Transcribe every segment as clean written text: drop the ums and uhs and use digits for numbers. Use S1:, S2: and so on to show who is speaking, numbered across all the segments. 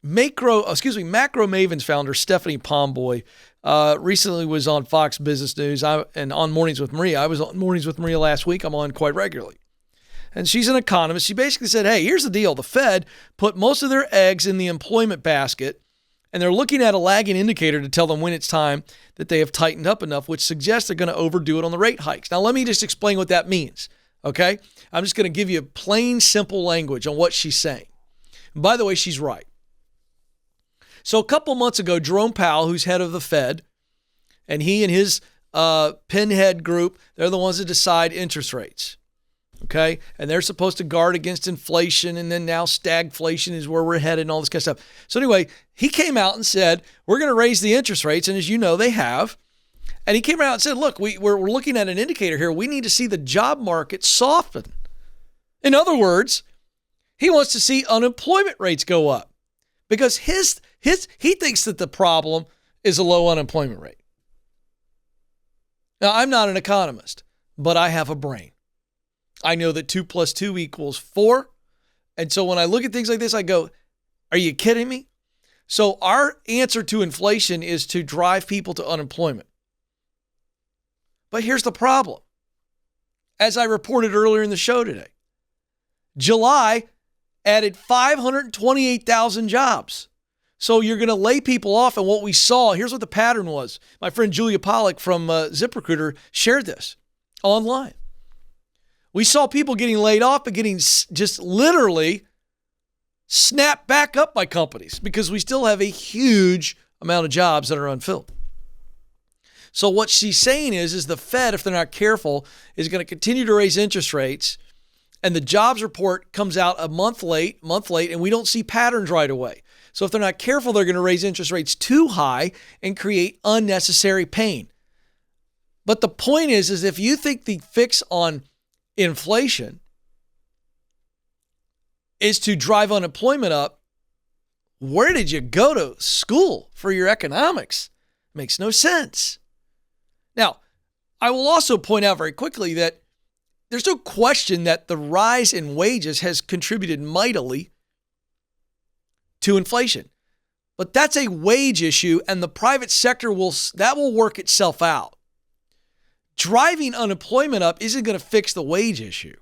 S1: Macro Mavens founder Stephanie Pomboy recently was on Fox Business News and on Mornings with Maria. I was on Mornings with Maria last week. I'm on quite regularly. And she's an economist. She basically said, hey, here's the deal. The Fed put most of their eggs in the employment basket, and they're looking at a lagging indicator to tell them when it's time that they have tightened up enough, which suggests they're going to overdo it on the rate hikes. Now, let me just explain what that means, okay? I'm just going to give you plain, simple language on what she's saying. And by the way, she's right. So a couple months ago, Jerome Powell, who's head of the Fed, and he and his pinhead group, they're the ones that decide interest rates. Okay, and they're supposed to guard against inflation, and then now stagflation is where we're headed and all this kind of stuff. So anyway, he came out and said, we're going to raise the interest rates, and as you know, they have. And he came out and said, look, we're looking at an indicator here. We need to see the job market soften. In other words, he wants to see unemployment rates go up because he thinks that the problem is a low unemployment rate. Now, I'm not an economist, but I have a brain. I know that 2 + 2 = 4. And so when I look at things like this, I go, are you kidding me? So our answer to inflation is to drive people to unemployment. But here's the problem. As I reported earlier in the show today, July added 528,000 jobs. So you're going to lay people off. And what we saw, here's what the pattern was. My friend Julia Pollack from ZipRecruiter shared this online. We saw people getting laid off, but getting just literally snapped back up by companies because we still have a huge amount of jobs that are unfilled. So what she's saying is the Fed, if they're not careful, is going to continue to raise interest rates, and the jobs report comes out a month late, and we don't see patterns right away. So if they're not careful, they're going to raise interest rates too high and create unnecessary pain. But the point is if you think the fix on inflation is to drive unemployment up, where did you go to school for your economics? Makes no sense. Now, I will also point out very quickly that there's no question that the rise in wages has contributed mightily to inflation. But that's a wage issue, and the private sector will work itself out. Driving unemployment up isn't going to fix the wage issue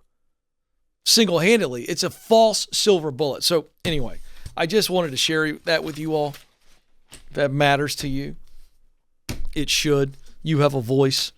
S1: single-handedly. It's a false silver bullet. So anyway, I just wanted to share that with you all. If that matters to you, it should. You have a voice.